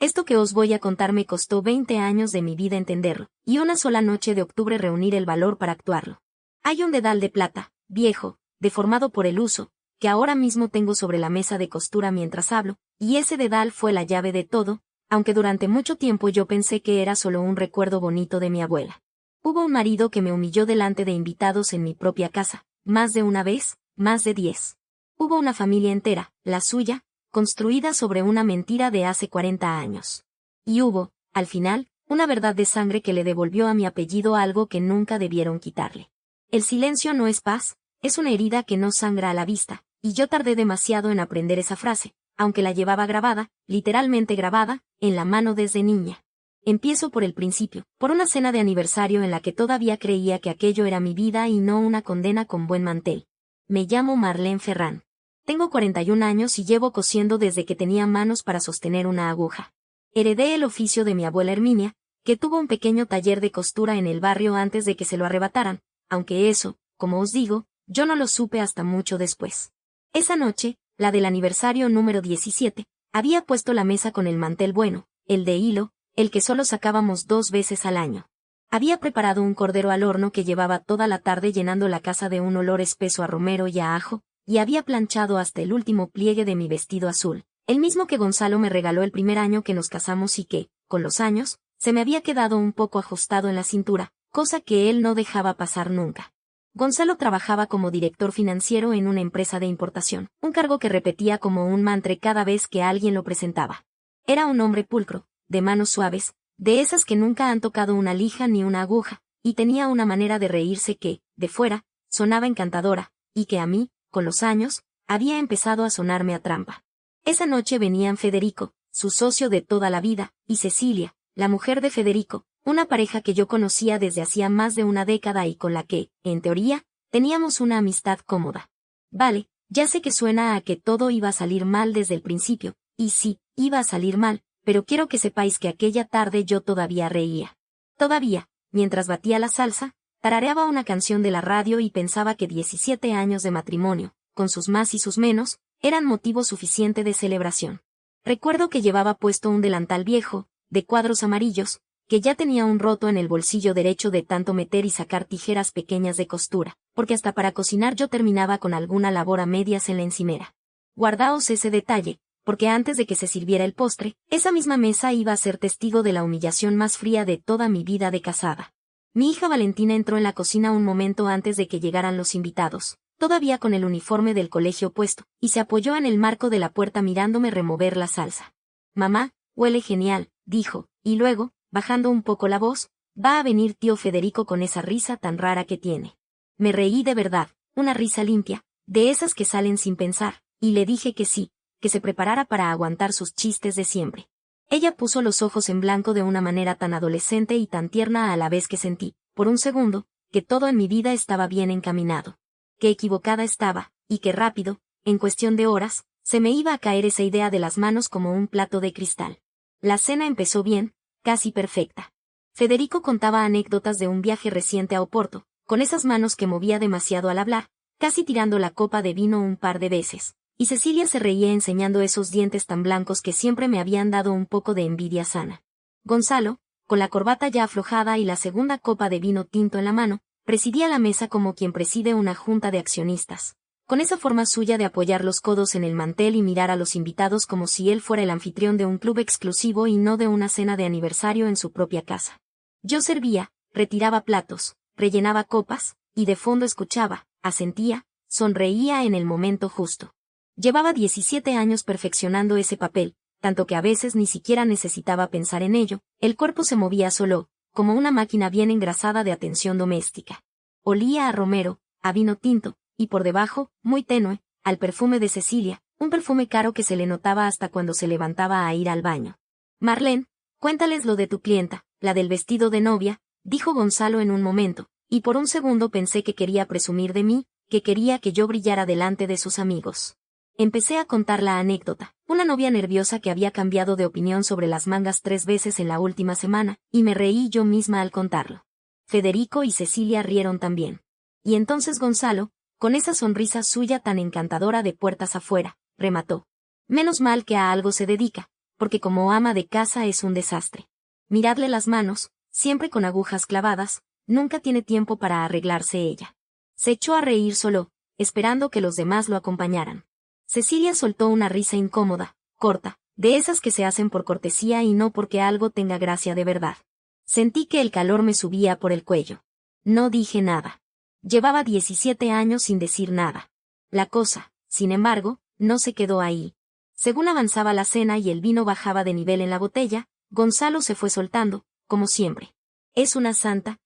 Esto que os voy a contar me costó 20 años de mi vida entenderlo, y una sola noche de octubre reunir el valor para actuarlo. Hay un dedal de plata, viejo, deformado por el uso, que ahora mismo tengo sobre la mesa de costura mientras hablo, y ese dedal fue la llave de todo, aunque durante mucho tiempo yo pensé que era solo un recuerdo bonito de mi abuela. Hubo un marido que me humilló delante de invitados en mi propia casa, más de una vez, más de 10. Hubo una familia entera, la suya, construida sobre una mentira de hace 40 años. Y hubo, al final, una verdad de sangre que le devolvió a mi apellido algo que nunca debieron quitarle. El silencio no es paz, es una herida que no sangra a la vista, y yo tardé demasiado en aprender esa frase, aunque la llevaba grabada, literalmente grabada, en la mano desde niña. Empiezo por el principio, por una cena de aniversario en la que todavía creía que aquello era mi vida y no una condena con buen mantel. Me llamo Marlene Ferrán. Tengo 41 años y llevo cosiendo desde que tenía manos para sostener una aguja. Heredé el oficio de mi abuela Herminia, que tuvo un pequeño taller de costura en el barrio antes de que se lo arrebataran, aunque eso, como os digo, yo no lo supe hasta mucho después. Esa noche, la del aniversario número 17, había puesto la mesa con el mantel bueno, el de hilo, el que solo sacábamos 2 veces al año. Había preparado un cordero al horno que llevaba toda la tarde llenando la casa de un olor espeso a romero y a ajo, y había planchado hasta el último pliegue de mi vestido azul, el mismo que Gonzalo me regaló el primer año que nos casamos y que, con los años, se me había quedado un poco ajustado en la cintura, cosa que él no dejaba pasar nunca. Gonzalo trabajaba como director financiero en una empresa de importación, un cargo que repetía como un mantra cada vez que alguien lo presentaba. Era un hombre pulcro, de manos suaves, de esas que nunca han tocado una lija ni una aguja, y tenía una manera de reírse que, de fuera, sonaba encantadora, y que a mí, con los años, había empezado a sonarme a trampa. Esa noche venían Federico, su socio de toda la vida, y Cecilia, la mujer de Federico, una pareja que yo conocía desde hacía más de una década y con la que, en teoría, teníamos una amistad cómoda. Vale, ya sé que suena a que todo iba a salir mal desde el principio, y sí, iba a salir mal, pero quiero que sepáis que aquella tarde yo todavía reía. Todavía, mientras batía la salsa, tarareaba una canción de la radio y pensaba que 17 años de matrimonio, con sus más y sus menos, eran motivo suficiente de celebración. Recuerdo que llevaba puesto un delantal viejo, de cuadros amarillos, que ya tenía un roto en el bolsillo derecho de tanto meter y sacar tijeras pequeñas de costura, porque hasta para cocinar yo terminaba con alguna labor a medias en la encimera. Guardaos ese detalle, porque antes de que se sirviera el postre, esa misma mesa iba a ser testigo de la humillación más fría de toda mi vida de casada. Mi hija Valentina entró en la cocina un momento antes de que llegaran los invitados, todavía con el uniforme del colegio puesto, y se apoyó en el marco de la puerta mirándome remover la salsa. «Mamá, huele genial», dijo, y luego, bajando un poco la voz, «va a venir tío Federico con esa risa tan rara que tiene». Me reí de verdad, una risa limpia, de esas que salen sin pensar, y le dije que sí, que se preparara para aguantar sus chistes de siempre. Ella puso los ojos en blanco de una manera tan adolescente y tan tierna a la vez que sentí, por un segundo, que todo en mi vida estaba bien encaminado. Que equivocada estaba, y que rápido, en cuestión de horas, se me iba a caer esa idea de las manos como un plato de cristal. La cena empezó bien, casi perfecta. Federico contaba anécdotas de un viaje reciente a Oporto, con esas manos que movía demasiado al hablar, casi tirando la copa de vino un par de veces, y Cecilia se reía enseñando esos dientes tan blancos que siempre me habían dado un poco de envidia sana. Gonzalo, con la corbata ya aflojada y la segunda copa de vino tinto en la mano, presidía la mesa como quien preside una junta de accionistas, con esa forma suya de apoyar los codos en el mantel y mirar a los invitados como si él fuera el anfitrión de un club exclusivo y no de una cena de aniversario en su propia casa. Yo servía, retiraba platos, rellenaba copas, y de fondo escuchaba, asentía, sonreía en el momento justo. Llevaba 17 años perfeccionando ese papel, tanto que a veces ni siquiera necesitaba pensar en ello, el cuerpo se movía solo, como una máquina bien engrasada de atención doméstica. Olía a romero, a vino tinto, y por debajo, muy tenue, al perfume de Cecilia, un perfume caro que se le notaba hasta cuando se levantaba a ir al baño. «Marlene, cuéntales lo de tu clienta, la del vestido de novia», dijo Gonzalo en un momento, y por un segundo pensé que quería presumir de mí, que quería que yo brillara delante de sus amigos. Empecé a contar la anécdota, una novia nerviosa que había cambiado de opinión sobre las mangas 3 veces en la última semana, y me reí yo misma al contarlo. Federico y Cecilia rieron también. Y entonces Gonzalo, con esa sonrisa suya tan encantadora de puertas afuera, remató. «Menos mal que a algo se dedica, porque como ama de casa es un desastre. Miradle las manos, siempre con agujas clavadas, nunca tiene tiempo para arreglarse ella. Se echó a reír solo, esperando que los demás lo acompañaran. Cecilia soltó una risa incómoda, corta, de esas que se hacen por cortesía y no porque algo tenga gracia de verdad. Sentí que el calor me subía por el cuello. No dije nada. Llevaba 17 años sin decir nada. La cosa, sin embargo, no se quedó ahí. Según avanzaba la cena y el vino bajaba de nivel en la botella, Gonzalo se fue soltando, como siempre. Es una santa,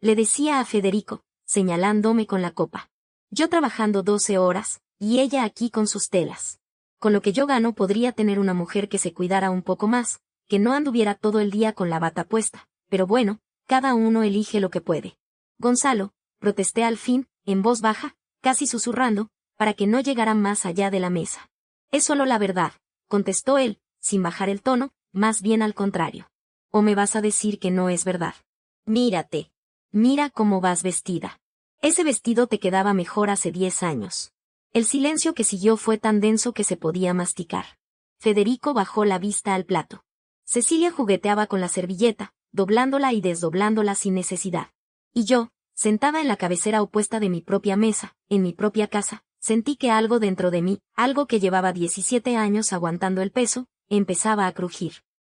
le decía a Federico, señalándome con la copa. Yo trabajando 12 horas, y ella aquí con sus telas. Con lo que yo gano podría tener una mujer que se cuidara un poco más, que no anduviera todo el día con la bata puesta, pero bueno, cada uno elige lo que puede. Gonzalo, protesté al fin, en voz baja, casi susurrando, para que no llegara más allá de la mesa. Es solo la verdad, contestó él, sin bajar el tono, más bien al contrario. ¿O me vas a decir que no es verdad? Mírate. Mira cómo vas vestida. Ese vestido te quedaba mejor hace 10 años. El silencio que siguió fue tan denso que se podía masticar. Federico bajó la vista al plato. Cecilia jugueteaba con la servilleta, doblándola y desdoblándola sin necesidad. Y yo, sentada en la cabecera opuesta de mi propia mesa, en mi propia casa, sentí que algo dentro de mí, algo que llevaba 17 años aguantando el peso, empezaba a crujir.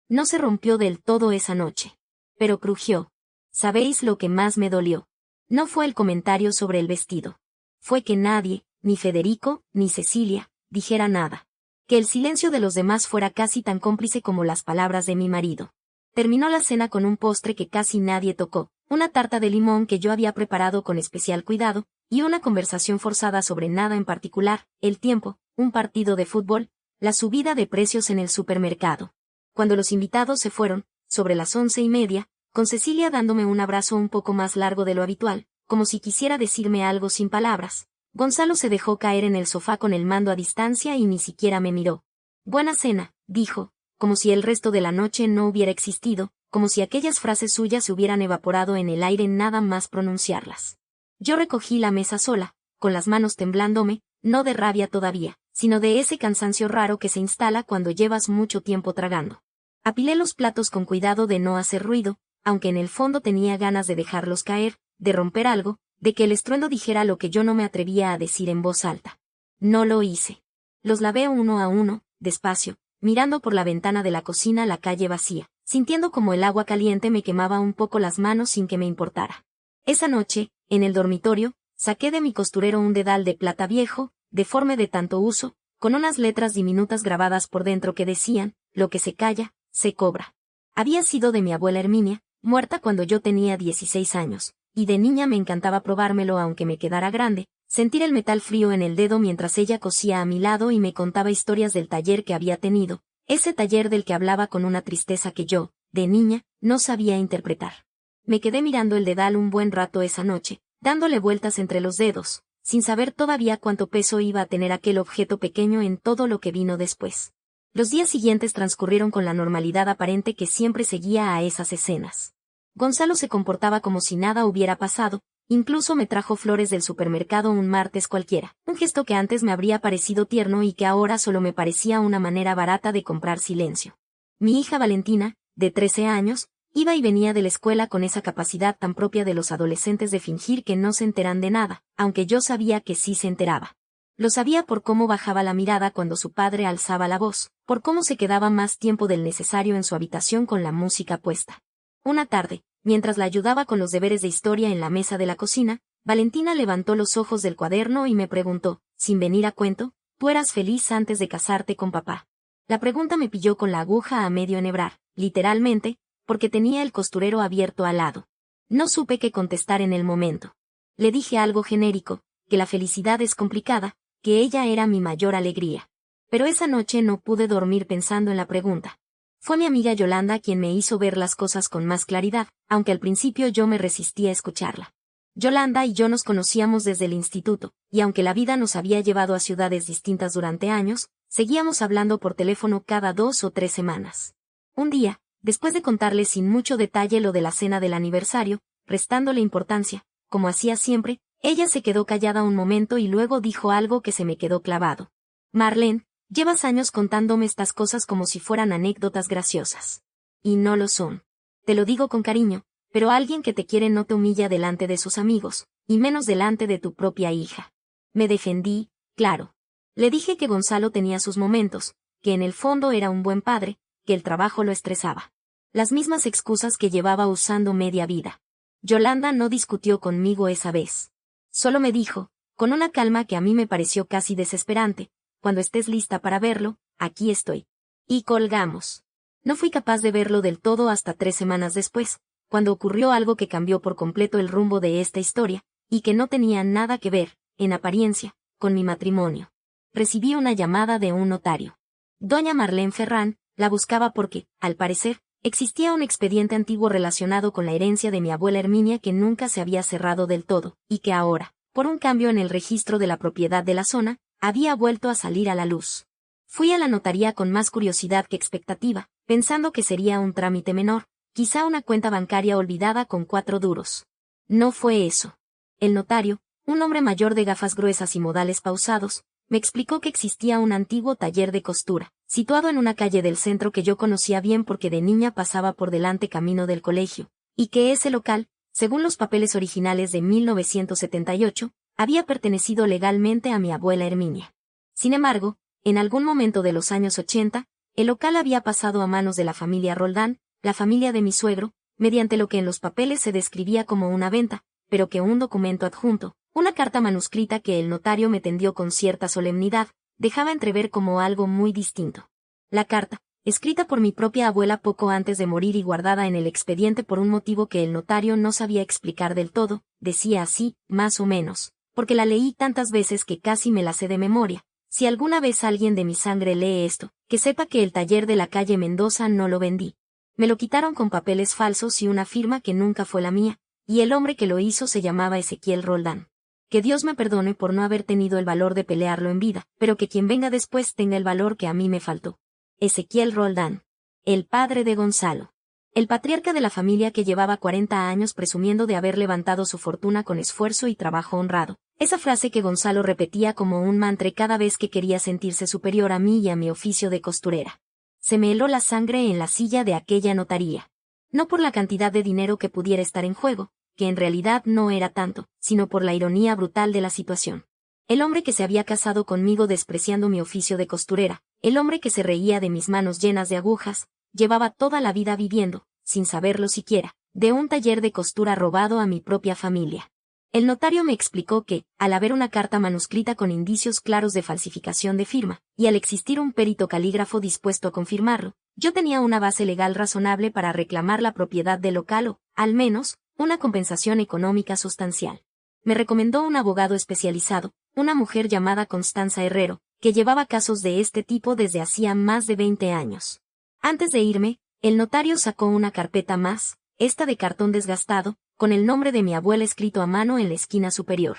No se rompió del todo esa noche. Pero crujió. ¿Sabéis lo que más me dolió? No fue el comentario sobre el vestido. Fue que nadie, ni Federico, ni Cecilia, dijera nada. Que el silencio de los demás fuera casi tan cómplice como las palabras de mi marido. Terminó la cena con un postre que casi nadie tocó, una tarta de limón que yo había preparado con especial cuidado, y una conversación forzada sobre nada en particular, el tiempo, un partido de fútbol, la subida de precios en el supermercado. Cuando los invitados se fueron, sobre las 11:30, con Cecilia dándome un abrazo un poco más largo de lo habitual, como si quisiera decirme algo sin palabras, Gonzalo se dejó caer en el sofá con el mando a distancia y ni siquiera me miró. Buena cena, dijo, como si el resto de la noche no hubiera existido, como si aquellas frases suyas se hubieran evaporado en el aire nada más pronunciarlas. Yo recogí la mesa sola, con las manos temblándome, no de rabia todavía, sino de ese cansancio raro que se instala cuando llevas mucho tiempo tragando. Apilé los platos con cuidado de no hacer ruido, aunque en el fondo tenía ganas de dejarlos caer, de romper algo, de que el estruendo dijera lo que yo no me atrevía a decir en voz alta. No lo hice. Los lavé uno a uno, despacio, mirando por la ventana de la cocina la calle vacía, sintiendo como el agua caliente me quemaba un poco las manos sin que me importara. Esa noche, en el dormitorio, saqué de mi costurero un dedal de plata viejo, deforme de tanto uso, con unas letras diminutas grabadas por dentro que decían, lo que se calla, se cobra. Había sido de mi abuela Herminia, muerta cuando yo tenía 16 años, y de niña me encantaba probármelo aunque me quedara grande, sentir el metal frío en el dedo mientras ella cosía a mi lado y me contaba historias del taller que había tenido, ese taller del que hablaba con una tristeza que yo, de niña, no sabía interpretar. Me quedé mirando el dedal un buen rato esa noche, dándole vueltas entre los dedos, sin saber todavía cuánto peso iba a tener aquel objeto pequeño en todo lo que vino después. Los días siguientes transcurrieron con la normalidad aparente que siempre seguía a esas escenas. Gonzalo se comportaba como si nada hubiera pasado, incluso me trajo flores del supermercado un martes cualquiera, un gesto que antes me habría parecido tierno y que ahora solo me parecía una manera barata de comprar silencio. Mi hija Valentina, de 13 años, iba y venía de la escuela con esa capacidad tan propia de los adolescentes de fingir que no se enteran de nada, aunque yo sabía que sí se enteraba. Lo sabía por cómo bajaba la mirada cuando su padre alzaba la voz, por cómo se quedaba más tiempo del necesario en su habitación con la música puesta. Una tarde, mientras la ayudaba con los deberes de historia en la mesa de la cocina, Valentina levantó los ojos del cuaderno y me preguntó, sin venir a cuento, ¿tú eras feliz antes de casarte con papá? La pregunta me pilló con la aguja a medio enhebrar, literalmente, porque tenía el costurero abierto al lado. No supe qué contestar en el momento. Le dije algo genérico, que la felicidad es complicada, que ella era mi mayor alegría. Pero esa noche no pude dormir pensando en la pregunta. Fue mi amiga Yolanda quien me hizo ver las cosas con más claridad, aunque al principio yo me resistía a escucharla. Yolanda y yo nos conocíamos desde el instituto, y aunque la vida nos había llevado a ciudades distintas durante años, seguíamos hablando por teléfono cada 2 o 3 semanas. Un día, después de contarle sin mucho detalle lo de la cena del aniversario, restándole importancia, como hacía siempre, ella se quedó callada un momento y luego dijo algo que se me quedó clavado. Marlene, Llevas años contándome estas cosas como si fueran anécdotas graciosas. Y no lo son. Te lo digo con cariño, pero alguien que te quiere no te humilla delante de sus amigos, y menos delante de tu propia hija. Me defendí, claro. Le dije que Gonzalo tenía sus momentos, que en el fondo era un buen padre, que el trabajo lo estresaba. Las mismas excusas que llevaba usando media vida. Yolanda no discutió conmigo esa vez. Solo me dijo, con una calma que a mí me pareció casi desesperante, cuando estés lista para verlo, aquí estoy. Y colgamos. No fui capaz de verlo del todo hasta 3 semanas después, cuando ocurrió algo que cambió por completo el rumbo de esta historia, y que no tenía nada que ver, en apariencia, con mi matrimonio. Recibí una llamada de un notario. Doña Marlene Ferrán la buscaba porque, al parecer, existía un expediente antiguo relacionado con la herencia de mi abuela Herminia que nunca se había cerrado del todo, y que ahora, por un cambio en el registro de la propiedad de la zona, había vuelto a salir a la luz. Fui a la notaría con más curiosidad que expectativa, pensando que sería un trámite menor, quizá una cuenta bancaria olvidada con 4 duros. No fue eso. El notario, un hombre mayor de gafas gruesas y modales pausados, me explicó que existía un antiguo taller de costura, situado en una calle del centro que yo conocía bien porque de niña pasaba por delante camino del colegio, y que ese local, según los papeles originales de 1978, había pertenecido legalmente a mi abuela Herminia. Sin embargo, en algún momento de los años 80, el local había pasado a manos de la familia Roldán, la familia de mi suegro, mediante lo que en los papeles se describía como una venta, pero que un documento adjunto, una carta manuscrita que el notario me tendió con cierta solemnidad, dejaba entrever como algo muy distinto. La carta, escrita por mi propia abuela poco antes de morir y guardada en el expediente por un motivo que el notario no sabía explicar del todo, decía así, más o menos, porque la leí tantas veces que casi me la sé de memoria. Si alguna vez alguien de mi sangre lee esto, que sepa que el taller de la calle Mendoza no lo vendí. Me lo quitaron con papeles falsos y una firma que nunca fue la mía, y el hombre que lo hizo se llamaba Ezequiel Roldán. Que Dios me perdone por no haber tenido el valor de pelearlo en vida, pero que quien venga después tenga el valor que a mí me faltó. Ezequiel Roldán. El padre de Gonzalo. El patriarca de la familia que llevaba 40 años presumiendo de haber levantado su fortuna con esfuerzo y trabajo honrado. Esa frase que Gonzalo repetía como un mantra cada vez que quería sentirse superior a mí y a mi oficio de costurera. Se me heló la sangre en la silla de aquella notaría. No por la cantidad de dinero que pudiera estar en juego, que en realidad no era tanto, sino por la ironía brutal de la situación. El hombre que se había casado conmigo despreciando mi oficio de costurera, el hombre que se reía de mis manos llenas de agujas, llevaba toda la vida viviendo, sin saberlo siquiera, de un taller de costura robado a mi propia familia. El notario me explicó que, al haber una carta manuscrita con indicios claros de falsificación de firma, y al existir un perito calígrafo dispuesto a confirmarlo, yo tenía una base legal razonable para reclamar la propiedad del local o, al menos, una compensación económica sustancial. Me recomendó un abogado especializado, una mujer llamada Constanza Herrero, que llevaba casos de este tipo desde hacía más de 20 años. Antes de irme, el notario sacó una carpeta más, esta de cartón desgastado, con el nombre de mi abuela escrito a mano en la esquina superior.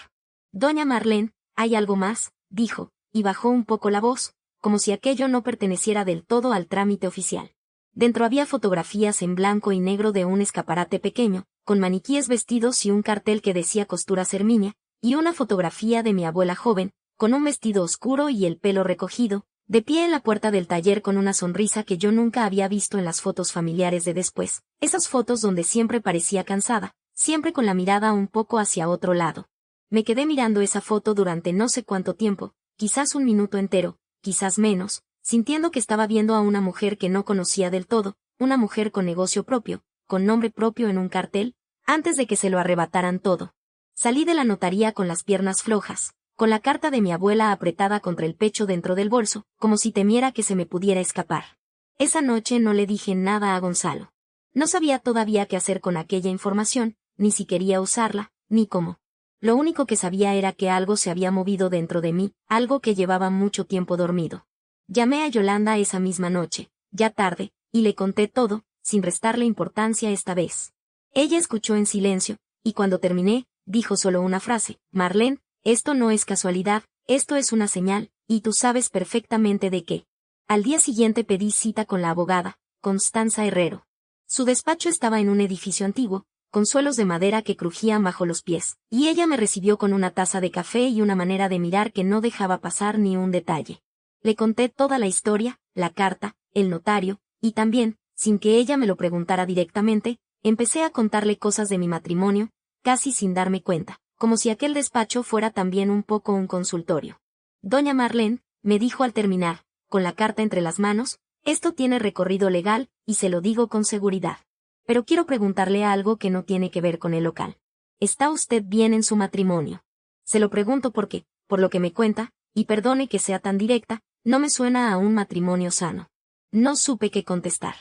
Doña Marlene, ¿hay algo más?, dijo, y bajó un poco la voz, como si aquello no perteneciera del todo al trámite oficial. Dentro había fotografías en blanco y negro de un escaparate pequeño, con maniquíes vestidos y un cartel que decía Costuras Herminia, y una fotografía de mi abuela joven, con un vestido oscuro y el pelo recogido, de pie en la puerta del taller con una sonrisa que yo nunca había visto en las fotos familiares de después, esas fotos donde siempre parecía cansada, siempre con la mirada un poco hacia otro lado. Me quedé mirando esa foto durante no sé cuánto tiempo, quizás un minuto entero, quizás menos, sintiendo que estaba viendo a una mujer que no conocía del todo, una mujer con negocio propio, con nombre propio en un cartel, antes de que se lo arrebataran todo. Salí de la notaría con las piernas flojas, con la carta de mi abuela apretada contra el pecho dentro del bolso, como si temiera que se me pudiera escapar. Esa noche no le dije nada a Gonzalo. No sabía todavía qué hacer con aquella información, ni si quería usarla, ni cómo. Lo único que sabía era que algo se había movido dentro de mí, algo que llevaba mucho tiempo dormido. Llamé a Yolanda esa misma noche, ya tarde, y le conté todo, sin restarle importancia esta vez. Ella escuchó en silencio, y cuando terminé, dijo solo una frase: Marlene, esto no es casualidad, esto es una señal, y tú sabes perfectamente de qué. Al día siguiente pedí cita con la abogada, Constanza Herrero. Su despacho estaba en un edificio antiguo, con suelos de madera que crujían bajo los pies, y ella me recibió con una taza de café y una manera de mirar que no dejaba pasar ni un detalle. Le conté toda la historia, la carta, el notario, y también, sin que ella me lo preguntara directamente, empecé a contarle cosas de mi matrimonio, casi sin darme cuenta, como si aquel despacho fuera también un poco un consultorio. Doña Marlene, me dijo al terminar, con la carta entre las manos, esto tiene recorrido legal, y se lo digo con seguridad. Pero quiero preguntarle algo que no tiene que ver con el local. ¿Está usted bien en su matrimonio? Se lo pregunto porque, por lo que me cuenta, y perdone que sea tan directa, no me suena a un matrimonio sano. No supe qué contestar.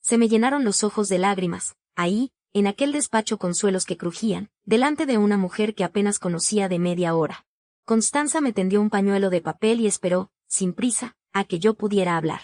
Se me llenaron los ojos de lágrimas, ahí, en aquel despacho con suelos que crujían, delante de una mujer que apenas conocía de media hora. Constanza me tendió un pañuelo de papel y esperó, sin prisa, a que yo pudiera hablar.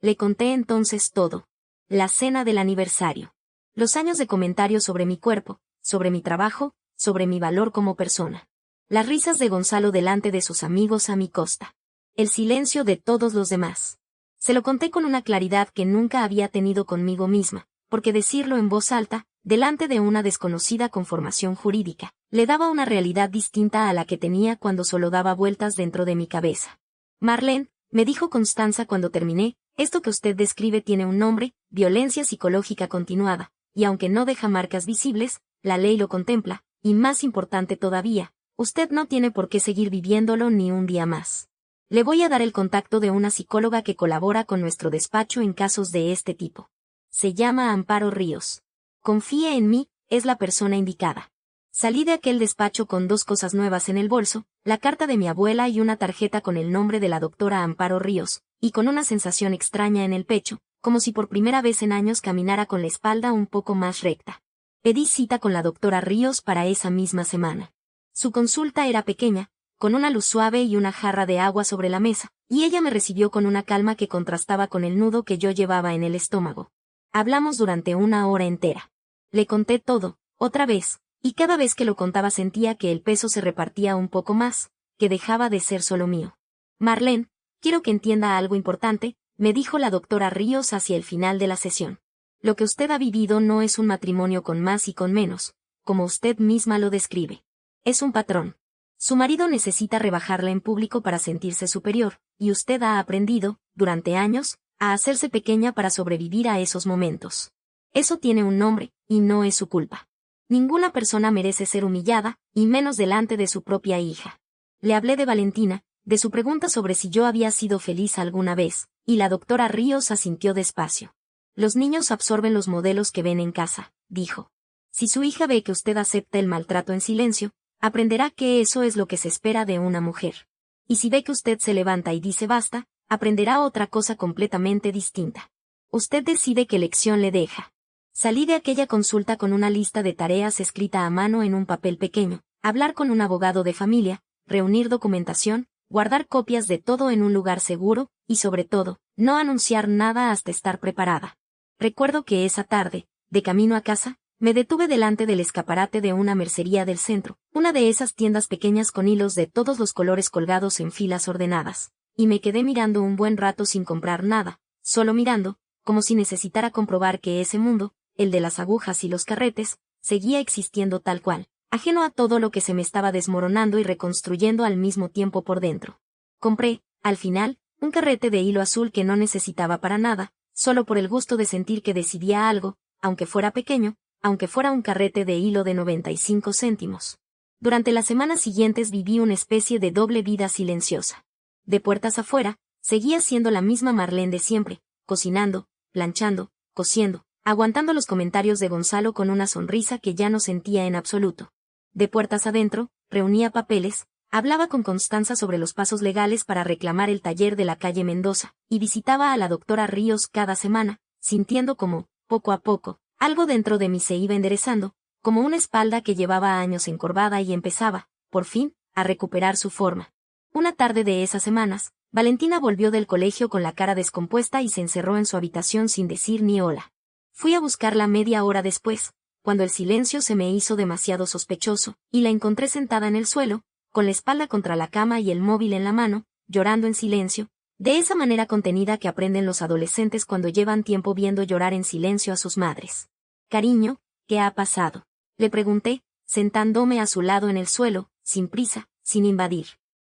Le conté entonces todo. La cena del aniversario. Los años de comentarios sobre mi cuerpo, sobre mi trabajo, sobre mi valor como persona. Las risas de Gonzalo delante de sus amigos a mi costa. El silencio de todos los demás. Se lo conté con una claridad que nunca había tenido conmigo misma, porque decirlo en voz alta, delante de una desconocida con formación jurídica, le daba una realidad distinta a la que tenía cuando solo daba vueltas dentro de mi cabeza. Marlene, me dijo Constanza cuando terminé, esto que usted describe tiene un nombre, violencia psicológica continuada, y aunque no deja marcas visibles, la ley lo contempla, y más importante todavía, usted no tiene por qué seguir viviéndolo ni un día más. Le voy a dar el contacto de una psicóloga que colabora con nuestro despacho en casos de este tipo. Se llama Amparo Ríos. Confíe en mí, es la persona indicada. Salí de aquel despacho con dos cosas nuevas en el bolso, la carta de mi abuela y una tarjeta con el nombre de la doctora Amparo Ríos, y con una sensación extraña en el pecho, como si por primera vez en años caminara con la espalda un poco más recta. Pedí cita con la doctora Ríos para esa misma semana. Su consulta era pequeña, con una luz suave y una jarra de agua sobre la mesa, y ella me recibió con una calma que contrastaba con el nudo que yo llevaba en el estómago. Hablamos durante una hora entera. Le conté todo, otra vez, y cada vez que lo contaba sentía que el peso se repartía un poco más, que dejaba de ser solo mío. Marlene, quiero que entienda algo importante, me dijo la doctora Ríos hacia el final de la sesión. Lo que usted ha vivido no es un matrimonio con más y con menos, como usted misma lo describe. Es un patrón. Su marido necesita rebajarla en público para sentirse superior, y usted ha aprendido, durante años, a hacerse pequeña para sobrevivir a esos momentos. Eso tiene un nombre, y no es su culpa. Ninguna persona merece ser humillada, y menos delante de su propia hija. Le hablé de Valentina, de su pregunta sobre si yo había sido feliz alguna vez, y la doctora Ríos asintió despacio. Los niños absorben los modelos que ven en casa, dijo. Si su hija ve que usted acepta el maltrato en silencio, aprenderá que eso es lo que se espera de una mujer. Y si ve que usted se levanta y dice basta, aprenderá otra cosa completamente distinta. Usted decide qué lección le deja. Salí de aquella consulta con una lista de tareas escrita a mano en un papel pequeño, hablar con un abogado de familia, reunir documentación, guardar copias de todo en un lugar seguro, y sobre todo, no anunciar nada hasta estar preparada. Recuerdo que esa tarde, de camino a casa, me detuve delante del escaparate de una mercería del centro, una de esas tiendas pequeñas con hilos de todos los colores colgados en filas ordenadas, y me quedé mirando un buen rato sin comprar nada, solo mirando, como si necesitara comprobar que ese mundo, el de las agujas y los carretes, seguía existiendo tal cual, ajeno a todo lo que se me estaba desmoronando y reconstruyendo al mismo tiempo por dentro. Compré, al final, un carrete de hilo azul que no necesitaba para nada, solo por el gusto de sentir que decidía algo, aunque fuera pequeño, aunque fuera un carrete de hilo de 95 céntimos. Durante las semanas siguientes viví una especie de doble vida silenciosa. De puertas afuera, seguía siendo la misma Marlene de siempre, cocinando, planchando, cosiendo, aguantando los comentarios de Gonzalo con una sonrisa que ya no sentía en absoluto. De puertas adentro, reunía papeles, hablaba con Constanza sobre los pasos legales para reclamar el taller de la calle Mendoza, y visitaba a la doctora Ríos cada semana, sintiendo como, poco a poco, algo dentro de mí se iba enderezando, como una espalda que llevaba años encorvada y empezaba, por fin, a recuperar su forma. Una tarde de esas semanas, Valentina volvió del colegio con la cara descompuesta y se encerró en su habitación sin decir ni hola. Fui a buscarla media hora después, cuando el silencio se me hizo demasiado sospechoso, y la encontré sentada en el suelo, con la espalda contra la cama y el móvil en la mano, llorando en silencio, de esa manera contenida que aprenden los adolescentes cuando llevan tiempo viendo llorar en silencio a sus madres. Cariño, ¿qué ha pasado? Le pregunté, sentándome a su lado en el suelo, sin prisa, sin invadir.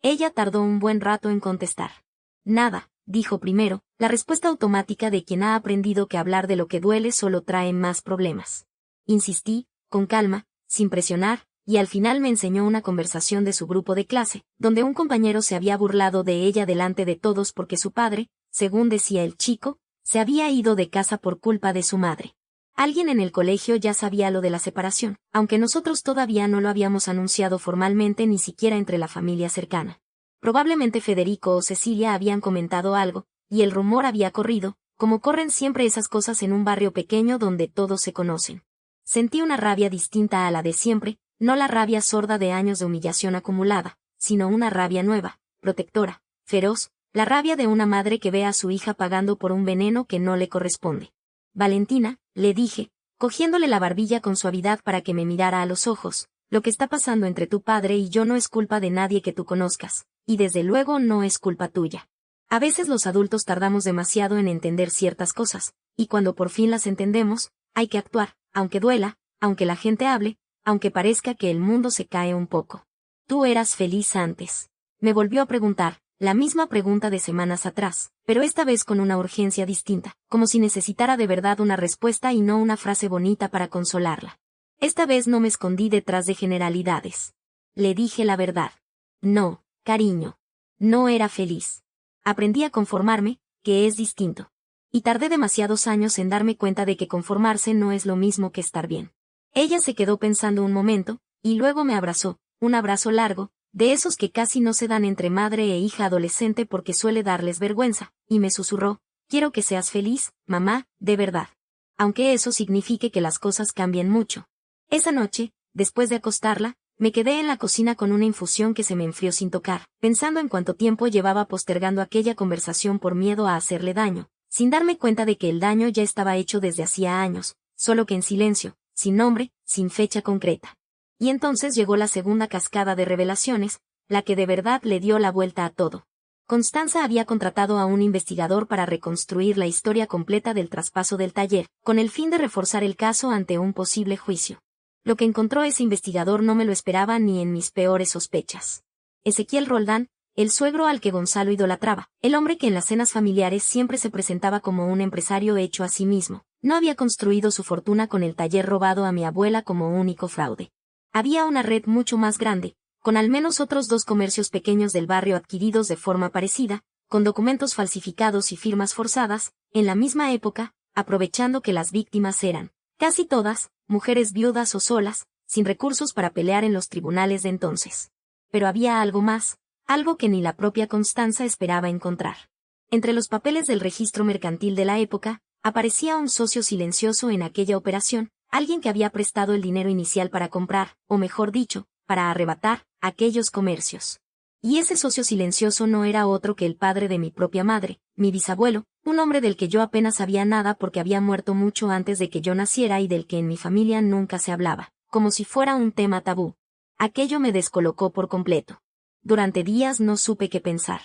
Ella tardó un buen rato en contestar. Nada, dijo primero, la respuesta automática de quien ha aprendido que hablar de lo que duele solo trae más problemas. Insistí, con calma, sin presionar, y al final me enseñó una conversación de su grupo de clase, donde un compañero se había burlado de ella delante de todos porque su padre, según decía el chico, se había ido de casa por culpa de su madre. Alguien en el colegio ya sabía lo de la separación, aunque nosotros todavía no lo habíamos anunciado formalmente ni siquiera entre la familia cercana. Probablemente Federico o Cecilia habían comentado algo, y el rumor había corrido, como corren siempre esas cosas en un barrio pequeño donde todos se conocen. Sentí una rabia distinta a la de siempre, no la rabia sorda de años de humillación acumulada, sino una rabia nueva, protectora, feroz, la rabia de una madre que ve a su hija pagando por un veneno que no le corresponde. Valentina, le dije, cogiéndole la barbilla con suavidad para que me mirara a los ojos, lo que está pasando entre tu padre y yo no es culpa de nadie que tú conozcas, y desde luego no es culpa tuya. A veces los adultos tardamos demasiado en entender ciertas cosas, y cuando por fin las entendemos, hay que actuar, aunque duela, aunque la gente hable, aunque parezca que el mundo se cae un poco. Tú eras feliz antes. Me volvió a preguntar, la misma pregunta de semanas atrás, pero esta vez con una urgencia distinta, como si necesitara de verdad una respuesta y no una frase bonita para consolarla. Esta vez no me escondí detrás de generalidades. Le dije la verdad. No, cariño. No era feliz. Aprendí a conformarme, que es distinto. Y tardé demasiados años en darme cuenta de que conformarse no es lo mismo que estar bien. Ella se quedó pensando un momento, y luego me abrazó, un abrazo largo, de esos que casi no se dan entre madre e hija adolescente porque suele darles vergüenza, y me susurró, quiero que seas feliz, mamá, de verdad. Aunque eso signifique que las cosas cambien mucho. Esa noche, después de acostarla, me quedé en la cocina con una infusión que se me enfrió sin tocar, pensando en cuánto tiempo llevaba postergando aquella conversación por miedo a hacerle daño, sin darme cuenta de que el daño ya estaba hecho desde hacía años, solo que en silencio, sin nombre, sin fecha concreta. Y entonces llegó la segunda cascada de revelaciones, la que de verdad le dio la vuelta a todo. Constanza había contratado a un investigador para reconstruir la historia completa del traspaso del taller, con el fin de reforzar el caso ante un posible juicio. Lo que encontró ese investigador no me lo esperaba ni en mis peores sospechas. Ezequiel Roldán, el suegro al que Gonzalo idolatraba, el hombre que en las cenas familiares siempre se presentaba como un empresario hecho a sí mismo, no había construido su fortuna con el taller robado a mi abuela como único fraude. Había una red mucho más grande, con al menos otros 2 comercios pequeños del barrio adquiridos de forma parecida, con documentos falsificados y firmas forzadas, en la misma época, aprovechando que las víctimas eran, casi todas, mujeres viudas o solas, sin recursos para pelear en los tribunales de entonces. Pero había algo más, algo que ni la propia Constanza esperaba encontrar. Entre los papeles del registro mercantil de la época, aparecía un socio silencioso en aquella operación, alguien que había prestado el dinero inicial para comprar, o mejor dicho, para arrebatar, aquellos comercios. Y ese socio silencioso no era otro que el padre de mi propia madre, mi bisabuelo, un hombre del que yo apenas sabía nada porque había muerto mucho antes de que yo naciera y del que en mi familia nunca se hablaba, como si fuera un tema tabú. Aquello me descolocó por completo. Durante días no supe qué pensar.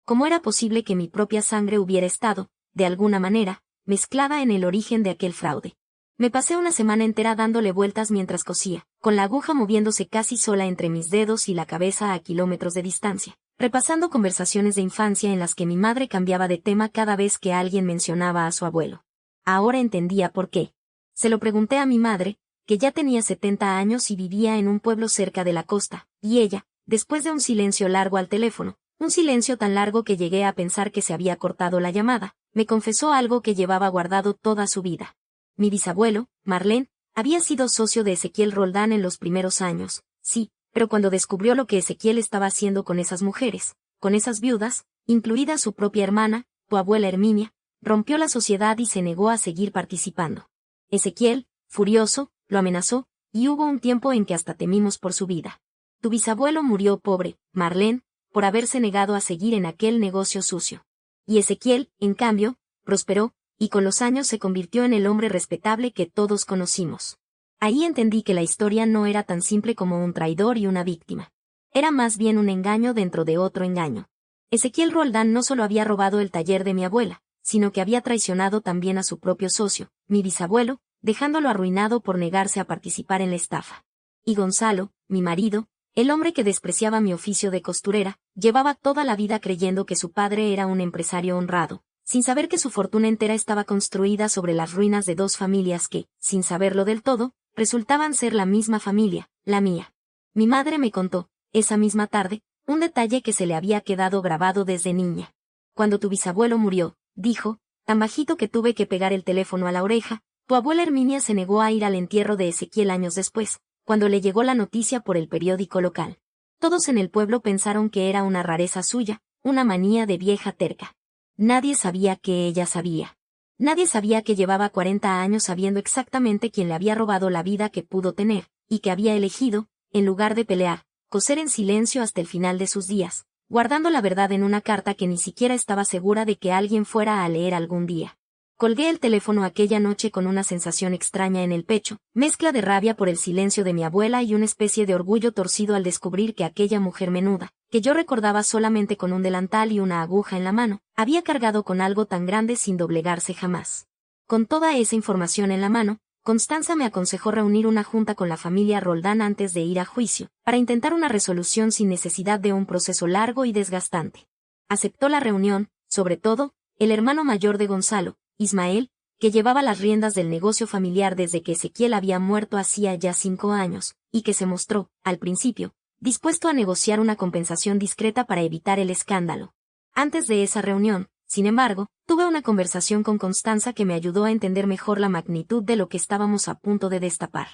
¿Cómo era posible que mi propia sangre hubiera estado, de alguna manera, mezclada en el origen de aquel fraude? Me pasé una semana entera dándole vueltas mientras cosía, con la aguja moviéndose casi sola entre mis dedos y la cabeza a kilómetros de distancia, repasando conversaciones de infancia en las que mi madre cambiaba de tema cada vez que alguien mencionaba a su abuelo. Ahora entendía por qué. Se lo pregunté a mi madre, que ya tenía 70 años y vivía en un pueblo cerca de la costa, y ella, después de un silencio largo al teléfono, un silencio tan largo que llegué a pensar que se había cortado la llamada, me confesó algo que llevaba guardado toda su vida. Mi bisabuelo, Marlene, había sido socio de Ezequiel Roldán en los primeros años, sí, pero cuando descubrió lo que Ezequiel estaba haciendo con esas mujeres, con esas viudas, incluida su propia hermana, tu abuela Herminia, rompió la sociedad y se negó a seguir participando. Ezequiel, furioso, lo amenazó, y hubo un tiempo en que hasta temimos por su vida. Tu bisabuelo murió pobre, Marlene, por haberse negado a seguir en aquel negocio sucio. Y Ezequiel, en cambio, prosperó, y con los años se convirtió en el hombre respetable que todos conocimos. Ahí entendí que la historia no era tan simple como un traidor y una víctima. Era más bien un engaño dentro de otro engaño. Ezequiel Roldán no solo había robado el taller de mi abuela, sino que había traicionado también a su propio socio, mi bisabuelo, dejándolo arruinado por negarse a participar en la estafa. Y Gonzalo, mi marido, El hombre que despreciaba mi oficio de costurera, llevaba toda la vida creyendo que su padre era un empresario honrado, sin saber que su fortuna entera estaba construida sobre las ruinas de dos familias que, sin saberlo del todo, resultaban ser la misma familia, la mía. Mi madre me contó, esa misma tarde, un detalle que se le había quedado grabado desde niña. Cuando tu bisabuelo murió, dijo, tan bajito que tuve que pegar el teléfono a la oreja, tu abuela Herminia se negó a ir al entierro de Ezequiel años después, cuando le llegó la noticia por el periódico local. Todos en el pueblo pensaron que era una rareza suya, una manía de vieja terca. Nadie sabía que ella sabía. Nadie sabía que llevaba 40 años sabiendo exactamente quién le había robado la vida que pudo tener, y que había elegido, en lugar de pelear, coser en silencio hasta el final de sus días, guardando la verdad en una carta que ni siquiera estaba segura de que alguien fuera a leer algún día. Colgué el teléfono aquella noche con una sensación extraña en el pecho, mezcla de rabia por el silencio de mi abuela y una especie de orgullo torcido al descubrir que aquella mujer menuda, que yo recordaba solamente con un delantal y una aguja en la mano, había cargado con algo tan grande sin doblegarse jamás. Con toda esa información en la mano, Constanza me aconsejó reunir una junta con la familia Roldán antes de ir a juicio, para intentar una resolución sin necesidad de un proceso largo y desgastante. Aceptó la reunión, sobre todo, el hermano mayor de Gonzalo, Ismael, que llevaba las riendas del negocio familiar desde que Ezequiel había muerto hacía ya 5 años, y que se mostró, al principio, dispuesto a negociar una compensación discreta para evitar el escándalo. Antes de esa reunión, sin embargo, tuve una conversación con Constanza que me ayudó a entender mejor la magnitud de lo que estábamos a punto de destapar.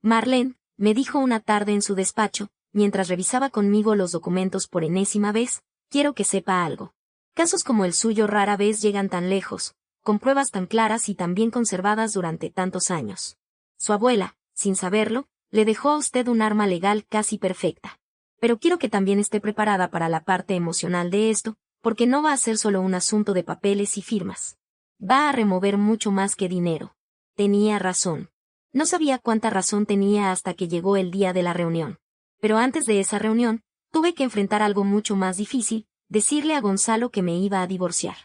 Marlene, me dijo una tarde en su despacho, mientras revisaba conmigo los documentos por enésima vez, quiero que sepa algo. Casos como el suyo rara vez llegan tan lejos, con pruebas tan claras y tan bien conservadas durante tantos años. Su abuela, sin saberlo, le dejó a usted un arma legal casi perfecta. Pero quiero que también esté preparada para la parte emocional de esto, porque no va a ser solo un asunto de papeles y firmas. Va a remover mucho más que dinero. Tenía razón. No sabía cuánta razón tenía hasta que llegó el día de la reunión. Pero antes de esa reunión, tuve que enfrentar algo mucho más difícil, decirle a Gonzalo que me iba a divorciar.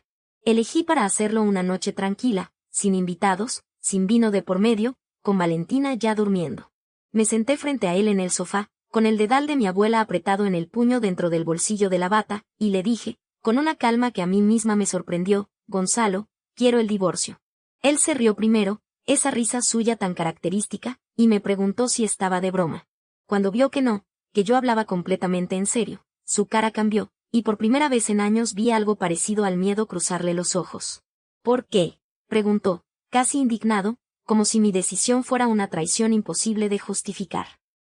Elegí para hacerlo una noche tranquila, sin invitados, sin vino de por medio, con Valentina ya durmiendo. Me senté frente a él en el sofá, con el dedal de mi abuela apretado en el puño dentro del bolsillo de la bata, y le dije, con una calma que a mí misma me sorprendió, Gonzalo, quiero el divorcio. Él se rió primero, esa risa suya tan característica, y me preguntó si estaba de broma. Cuando vio que no, que yo hablaba completamente en serio, su cara cambió, y por primera vez en años vi algo parecido al miedo cruzarle los ojos. ¿Por qué?, preguntó, casi indignado, como si mi decisión fuera una traición imposible de justificar.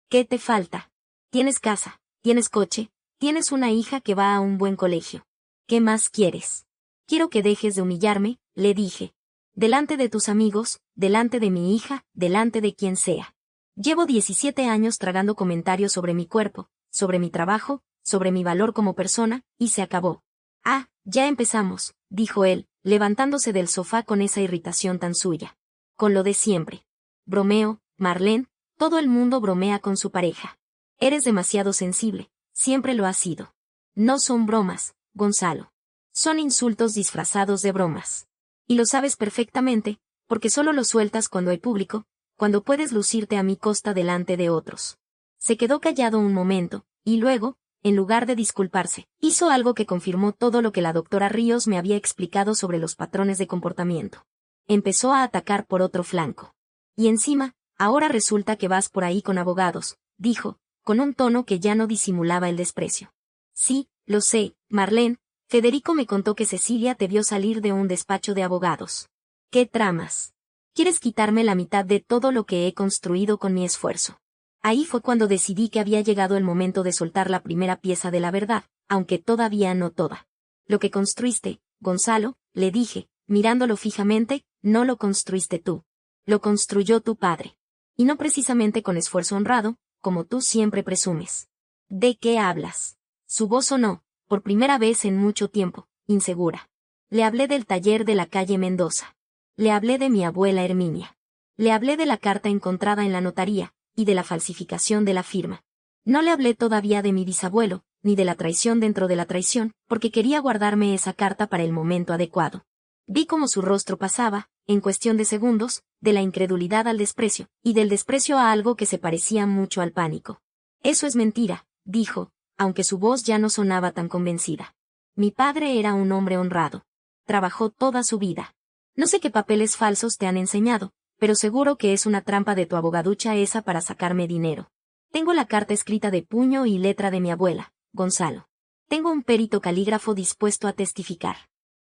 ¿Qué te falta? Tienes casa, tienes coche, tienes una hija que va a un buen colegio. ¿Qué más quieres? Quiero que dejes de humillarme, le dije. Delante de tus amigos, delante de mi hija, delante de quien sea. Llevo 17 años tragando comentarios sobre mi cuerpo, sobre mi trabajo, sobre mi valor como persona, y se acabó. Ah, ya empezamos, dijo él, levantándose del sofá con esa irritación tan suya. Con lo de siempre. Bromeo, Marlene, todo el mundo bromea con su pareja. Eres demasiado sensible, siempre lo has sido. No son bromas, Gonzalo. Son insultos disfrazados de bromas. Y lo sabes perfectamente, porque solo lo sueltas cuando hay público, cuando puedes lucirte a mi costa delante de otros. Se quedó callado un momento, y luego, en lugar de disculparse, hizo algo que confirmó todo lo que la doctora Ríos me había explicado sobre los patrones de comportamiento. Empezó a atacar por otro flanco. Y encima, ahora resulta que vas por ahí con abogados, dijo, con un tono que ya no disimulaba el desprecio. Sí, lo sé, Marlene, Federico me contó que Cecilia te vio salir de un despacho de abogados. ¿Qué tramas? ¿Quieres quitarme la mitad de todo lo que he construido con mi esfuerzo? Ahí fue cuando decidí que había llegado el momento de soltar la primera pieza de la verdad, aunque todavía no toda. Lo que construiste, Gonzalo, le dije, mirándolo fijamente, no lo construiste tú. Lo construyó tu padre. Y no precisamente con esfuerzo honrado, como tú siempre presumes. ¿De qué hablas? Su voz sonó, por primera vez en mucho tiempo, insegura. Le hablé del taller de la calle Mendoza. Le hablé de mi abuela Herminia. Le hablé de la carta encontrada en la notaría, y de la falsificación de la firma. No le hablé todavía de mi bisabuelo, ni de la traición dentro de la traición, porque quería guardarme esa carta para el momento adecuado. Vi cómo su rostro pasaba, en cuestión de segundos, de la incredulidad al desprecio, y del desprecio a algo que se parecía mucho al pánico. Eso es mentira, dijo, aunque su voz ya no sonaba tan convencida. Mi padre era un hombre honrado. Trabajó toda su vida. No sé qué papeles falsos te han enseñado, pero seguro que es una trampa de tu abogaducha esa para sacarme dinero. Tengo la carta escrita de puño y letra de mi abuela, Gonzalo. Tengo un perito calígrafo dispuesto a testificar.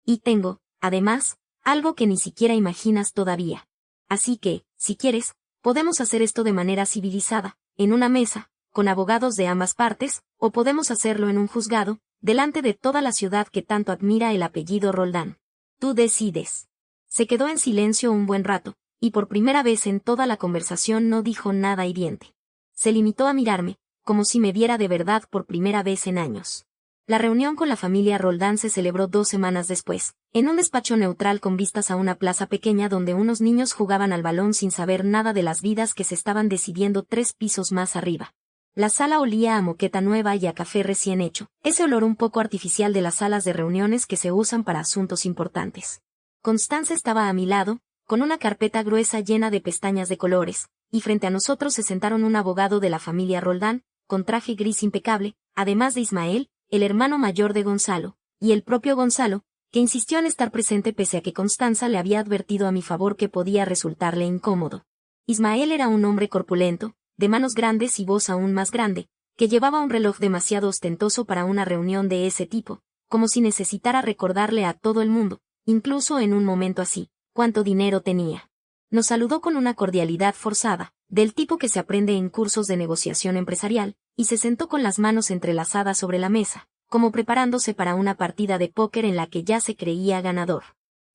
Y tengo, además, algo que ni siquiera imaginas todavía. Así que, si quieres, podemos hacer esto de manera civilizada, en una mesa, con abogados de ambas partes, o podemos hacerlo en un juzgado, delante de toda la ciudad que tanto admira el apellido Roldán. Tú decides. Se quedó en silencio un buen rato, y por primera vez en toda la conversación no dijo nada hiriente. Se limitó a mirarme, como si me viera de verdad por primera vez en años. La reunión con la familia Roldán se celebró 2 semanas después, en un despacho neutral con vistas a una plaza pequeña donde unos niños jugaban al balón sin saber nada de las vidas que se estaban decidiendo 3 pisos más arriba. La sala olía a moqueta nueva y a café recién hecho, ese olor un poco artificial de las salas de reuniones que se usan para asuntos importantes. Constanza estaba a mi lado, con una carpeta gruesa llena de pestañas de colores, y frente a nosotros se sentaron un abogado de la familia Roldán, con traje gris impecable, además de Ismael, el hermano mayor de Gonzalo, y el propio Gonzalo, que insistió en estar presente pese a que Constanza le había advertido a mi favor que podía resultarle incómodo. Ismael era un hombre corpulento, de manos grandes y voz aún más grande, que llevaba un reloj demasiado ostentoso para una reunión de ese tipo, como si necesitara recordarle a todo el mundo, incluso en un momento así, cuánto dinero tenía. Nos saludó con una cordialidad forzada, del tipo que se aprende en cursos de negociación empresarial, y se sentó con las manos entrelazadas sobre la mesa, como preparándose para una partida de póker en la que ya se creía ganador.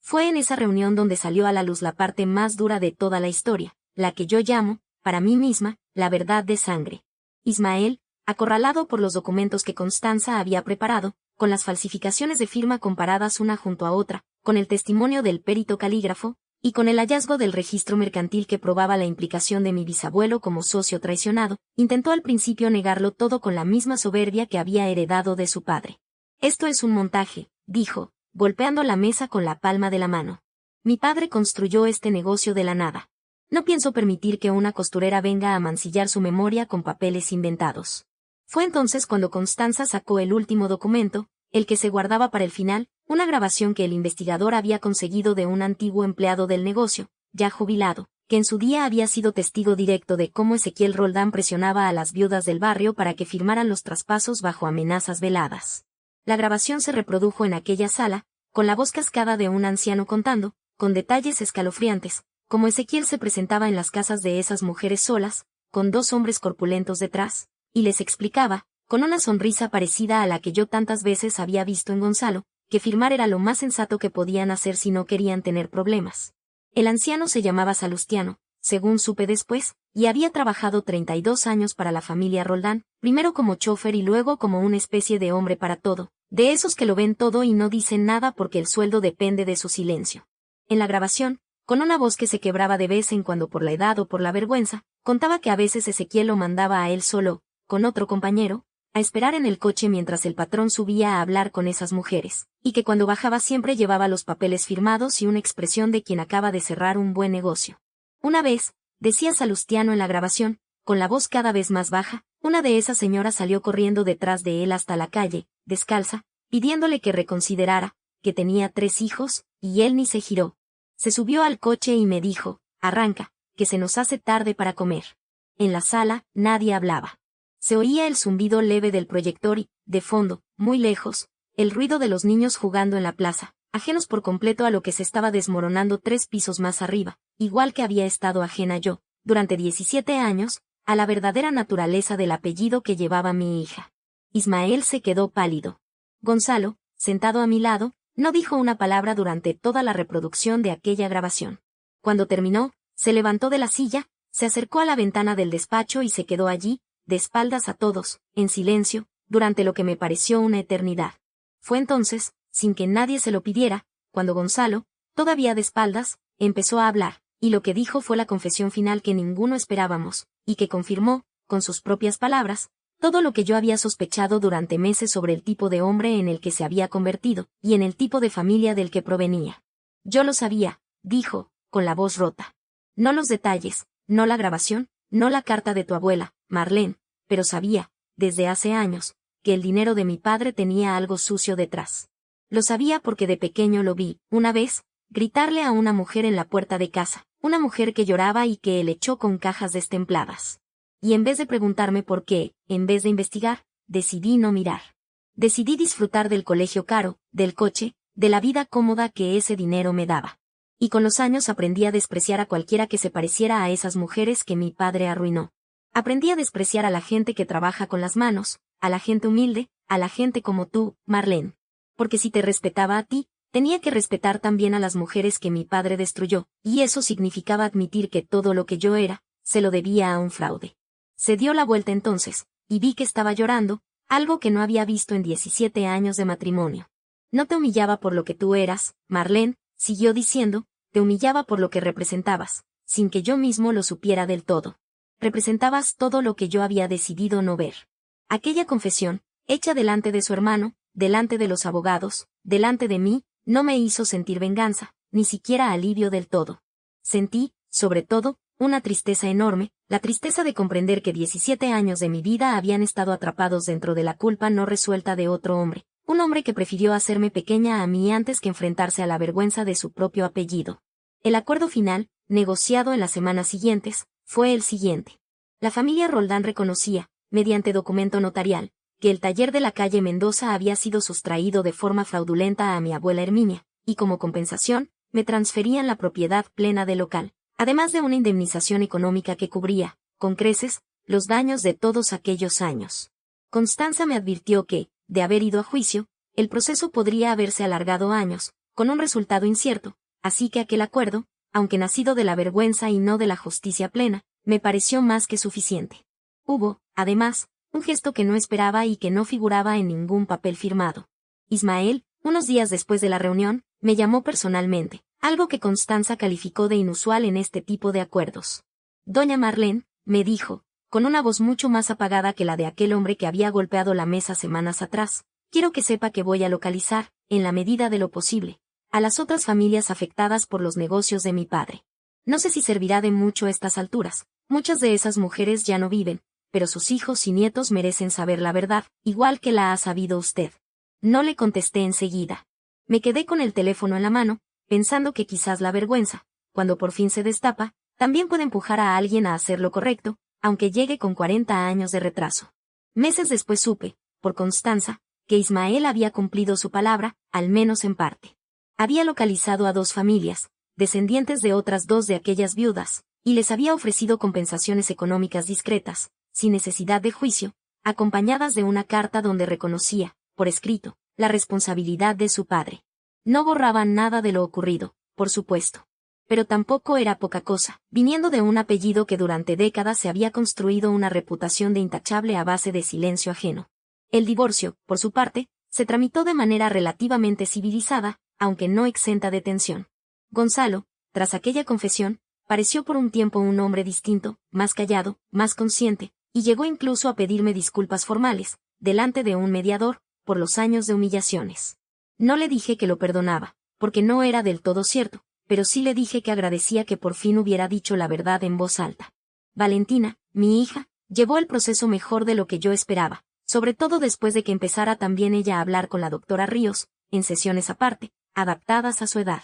Fue en esa reunión donde salió a la luz la parte más dura de toda la historia, la que yo llamo, para mí misma, la verdad de sangre. Ismael, acorralado por los documentos que Constanza había preparado, con las falsificaciones de firma comparadas una junto a otra, con el testimonio del perito calígrafo, y con el hallazgo del registro mercantil que probaba la implicación de mi bisabuelo como socio traicionado, intentó al principio negarlo todo con la misma soberbia que había heredado de su padre. Esto es un montaje, dijo, golpeando la mesa con la palma de la mano. Mi padre construyó este negocio de la nada. No pienso permitir que una costurera venga a mancillar su memoria con papeles inventados. Fue entonces cuando Constanza sacó el último documento, el que se guardaba para el final, una grabación que el investigador había conseguido de un antiguo empleado del negocio, ya jubilado, que en su día había sido testigo directo de cómo Ezequiel Roldán presionaba a las viudas del barrio para que firmaran los traspasos bajo amenazas veladas. La grabación se reprodujo en aquella sala, con la voz cascada de un anciano contando, con detalles escalofriantes, cómo Ezequiel se presentaba en las casas de esas mujeres solas, con 2 hombres corpulentos detrás, y les explicaba, con una sonrisa parecida a la que yo tantas veces había visto en Gonzalo, que firmar era lo más sensato que podían hacer si no querían tener problemas. El anciano se llamaba Salustiano, según supe después, y había trabajado 32 años para la familia Roldán, primero como chofer y luego como una especie de hombre para todo, de esos que lo ven todo y no dicen nada porque el sueldo depende de su silencio. En la grabación, con una voz que se quebraba de vez en cuando por la edad o por la vergüenza, contaba que a veces Ezequiel lo mandaba a él solo, con otro compañero, a esperar en el coche mientras el patrón subía a hablar con esas mujeres, y que cuando bajaba siempre llevaba los papeles firmados y una expresión de quien acaba de cerrar un buen negocio. Una vez, decía Salustiano en la grabación, con la voz cada vez más baja, una de esas señoras salió corriendo detrás de él hasta la calle, descalza, pidiéndole que reconsiderara, que tenía 3 hijos, y él ni se giró. Se subió al coche y me dijo, arranca, que se nos hace tarde para comer. En la sala, nadie hablaba. Se oía el zumbido leve del proyector y, de fondo, muy lejos, el ruido de los niños jugando en la plaza, ajenos por completo a lo que se estaba desmoronando 3 pisos más arriba, igual que había estado ajena yo, durante 17 años, a la verdadera naturaleza del apellido que llevaba mi hija. Ismael se quedó pálido. Gonzalo, sentado a mi lado, no dijo una palabra durante toda la reproducción de aquella grabación. Cuando terminó, se levantó de la silla, se acercó a la ventana del despacho y se quedó allí, de espaldas a todos, en silencio, durante lo que me pareció una eternidad. Fue entonces, sin que nadie se lo pidiera, cuando Gonzalo, todavía de espaldas, empezó a hablar, y lo que dijo fue la confesión final que ninguno esperábamos, y que confirmó, con sus propias palabras, todo lo que yo había sospechado durante meses sobre el tipo de hombre en el que se había convertido, y en el tipo de familia del que provenía. Yo lo sabía, dijo, con la voz rota. No los detalles, no la grabación, no la carta de tu abuela, Marlene, pero sabía, desde hace años, que el dinero de mi padre tenía algo sucio detrás. Lo sabía porque de pequeño lo vi, una vez, gritarle a una mujer en la puerta de casa, una mujer que lloraba y que él echó con cajas destempladas. Y en vez de preguntarme por qué, en vez de investigar, decidí no mirar. Decidí disfrutar del colegio caro, del coche, de la vida cómoda que ese dinero me daba. Y con los años aprendí a despreciar a cualquiera que se pareciera a esas mujeres que mi padre arruinó. Aprendí a despreciar a la gente que trabaja con las manos, a la gente humilde, a la gente como tú, Marlene. Porque si te respetaba a ti, tenía que respetar también a las mujeres que mi padre destruyó, y eso significaba admitir que todo lo que yo era, se lo debía a un fraude. Se dio la vuelta entonces, y vi que estaba llorando, algo que no había visto en 17 años de matrimonio. No te humillaba por lo que tú eras, Marlene, siguió diciendo, te humillaba por lo que representabas, sin que yo mismo lo supiera del todo. Representabas todo lo que yo había decidido no ver. Aquella confesión, hecha delante de su hermano, delante de los abogados, delante de mí, no me hizo sentir venganza, ni siquiera alivio del todo. Sentí, sobre todo, una tristeza enorme, la tristeza de comprender que 17 años de mi vida habían estado atrapados dentro de la culpa no resuelta de otro hombre, un hombre que prefirió hacerme pequeña a mí antes que enfrentarse a la vergüenza de su propio apellido. El acuerdo final, negociado en las semanas siguientes, fue el siguiente. La familia Roldán reconocía, mediante documento notarial, que el taller de la calle Mendoza había sido sustraído de forma fraudulenta a mi abuela Herminia, y como compensación, me transferían la propiedad plena del local, además de una indemnización económica que cubría, con creces, los daños de todos aquellos años. Constanza me advirtió que, de haber ido a juicio, el proceso podría haberse alargado años, con un resultado incierto, así que aquel acuerdo, aunque nacido de la vergüenza y no de la justicia plena, me pareció más que suficiente. Hubo, además, un gesto que no esperaba y que no figuraba en ningún papel firmado. Ismael, unos días después de la reunión, me llamó personalmente, algo que Constanza calificó de inusual en este tipo de acuerdos. Doña Marlene, me dijo, con una voz mucho más apagada que la de aquel hombre que había golpeado la mesa semanas atrás, quiero que sepa que voy a localizar, en la medida de lo posible, a las otras familias afectadas por los negocios de mi padre. No sé si servirá de mucho a estas alturas, muchas de esas mujeres ya no viven, pero sus hijos y nietos merecen saber la verdad, igual que la ha sabido usted. No le contesté enseguida. Me quedé con el teléfono en la mano, pensando que quizás la vergüenza, cuando por fin se destapa, también puede empujar a alguien a hacer lo correcto, aunque llegue con 40 años de retraso. Meses después supe, por Constanza, que Ismael había cumplido su palabra, al menos en parte. Había localizado a 2 familias, descendientes de otras 2 de aquellas viudas, y les había ofrecido compensaciones económicas discretas, sin necesidad de juicio, acompañadas de una carta donde reconocía, por escrito, la responsabilidad de su padre. No borraban nada de lo ocurrido, por supuesto. Pero tampoco era poca cosa, viniendo de un apellido que durante décadas se había construido una reputación de intachable a base de silencio ajeno. El divorcio, por su parte, se tramitó de manera relativamente civilizada, aunque no exenta de tensión. Gonzalo, tras aquella confesión, pareció por un tiempo un hombre distinto, más callado, más consciente, y llegó incluso a pedirme disculpas formales, delante de un mediador, por los años de humillaciones. No le dije que lo perdonaba, porque no era del todo cierto, pero sí le dije que agradecía que por fin hubiera dicho la verdad en voz alta. Valentina, mi hija, llevó el proceso mejor de lo que yo esperaba, sobre todo después de que empezara también ella a hablar con la doctora Ríos, en sesiones aparte, adaptadas a su edad.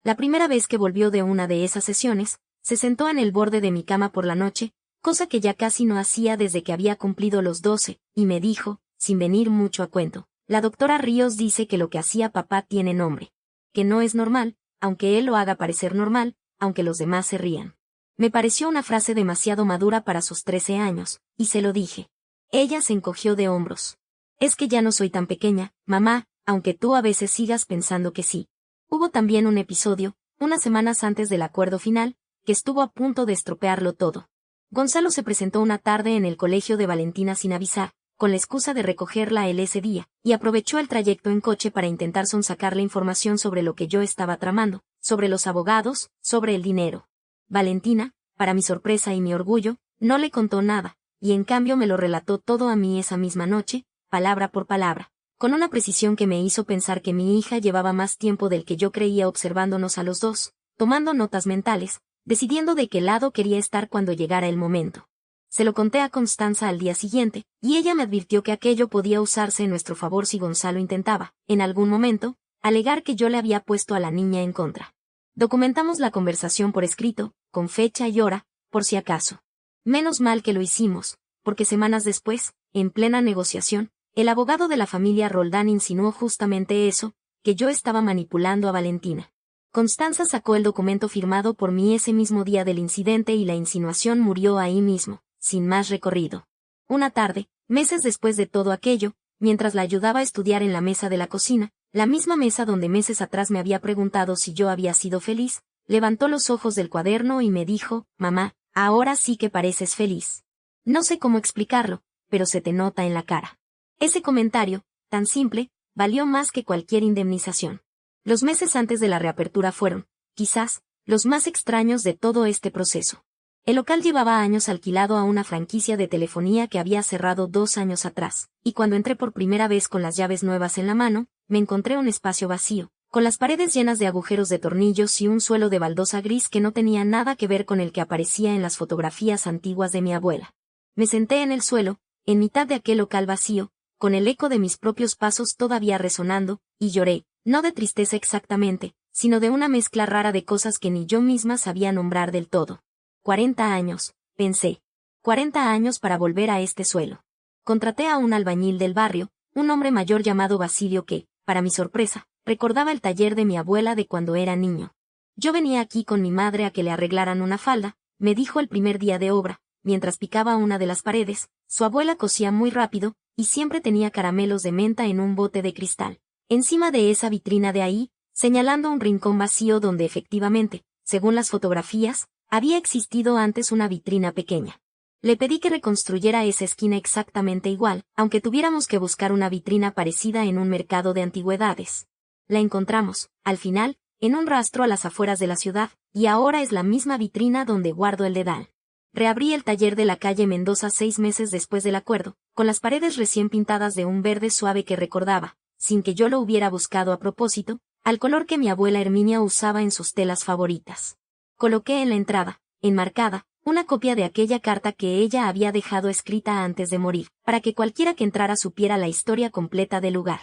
La primera vez que volvió de una de esas sesiones, se sentó en el borde de mi cama por la noche, cosa que ya casi no hacía desde que había cumplido los 12, y me dijo, sin venir mucho a cuento, la doctora Ríos dice que lo que hacía papá tiene nombre, que no es normal, aunque él lo haga parecer normal, aunque los demás se rían. Me pareció una frase demasiado madura para sus 13 años, y se lo dije. Ella se encogió de hombros. Es que ya no soy tan pequeña, mamá, aunque tú a veces sigas pensando que sí. Hubo también un episodio, unas semanas antes del acuerdo final, que estuvo a punto de estropearlo todo. Gonzalo se presentó una tarde en el colegio de Valentina sin avisar, con la excusa de recogerla él ese día, y aprovechó el trayecto en coche para intentar sonsacar la información sobre lo que yo estaba tramando, sobre los abogados, sobre el dinero. Valentina, para mi sorpresa y mi orgullo, no le contó nada, y en cambio me lo relató todo a mí esa misma noche, palabra por palabra, con una precisión que me hizo pensar que mi hija llevaba más tiempo del que yo creía observándonos a los dos, tomando notas mentales, decidiendo de qué lado quería estar cuando llegara el momento. Se lo conté a Constanza al día siguiente, y ella me advirtió que aquello podía usarse en nuestro favor si Gonzalo intentaba, en algún momento, alegar que yo le había puesto a la niña en contra. Documentamos la conversación por escrito, con fecha y hora, por si acaso. Menos mal que lo hicimos, porque semanas después, en plena negociación, el abogado de la familia Roldán insinuó justamente eso, que yo estaba manipulando a Valentina. Constanza sacó el documento firmado por mí ese mismo día del incidente y la insinuación murió ahí mismo, sin más recorrido. Una tarde, meses después de todo aquello, mientras la ayudaba a estudiar en la mesa de la cocina, la misma mesa donde meses atrás me había preguntado si yo había sido feliz, levantó los ojos del cuaderno y me dijo, «Mamá, ahora sí que pareces feliz. No sé cómo explicarlo, pero se te nota en la cara». Ese comentario, tan simple, valió más que cualquier indemnización. Los meses antes de la reapertura fueron, quizás, los más extraños de todo este proceso. El local llevaba años alquilado a una franquicia de telefonía que había cerrado 2 años atrás, y cuando entré por primera vez con las llaves nuevas en la mano, me encontré un espacio vacío, con las paredes llenas de agujeros de tornillos y un suelo de baldosa gris que no tenía nada que ver con el que aparecía en las fotografías antiguas de mi abuela. Me senté en el suelo, en mitad de aquel local vacío, con el eco de mis propios pasos todavía resonando, y lloré, no de tristeza exactamente, sino de una mezcla rara de cosas que ni yo misma sabía nombrar del todo. 40 años, pensé. 40 años para volver a este suelo. Contraté a un albañil del barrio, un hombre mayor llamado Basilio que, para mi sorpresa, recordaba el taller de mi abuela de cuando era niño. Yo venía aquí con mi madre a que le arreglaran una falda, me dijo el primer día de obra, mientras picaba una de las paredes. Su abuela cosía muy rápido, y siempre tenía caramelos de menta en un bote de cristal. Encima de esa vitrina de ahí, señalando un rincón vacío donde efectivamente, según las fotografías, había existido antes una vitrina pequeña. Le pedí que reconstruyera esa esquina exactamente igual, aunque tuviéramos que buscar una vitrina parecida en un mercado de antigüedades. La encontramos, al final, en un rastro a las afueras de la ciudad, y ahora es la misma vitrina donde guardo el dedal. Reabrí el taller de la calle Mendoza 6 meses después del acuerdo, con las paredes recién pintadas de un verde suave que recordaba, sin que yo lo hubiera buscado a propósito, al color que mi abuela Herminia usaba en sus telas favoritas. Coloqué en la entrada, enmarcada, una copia de aquella carta que ella había dejado escrita antes de morir, para que cualquiera que entrara supiera la historia completa del lugar.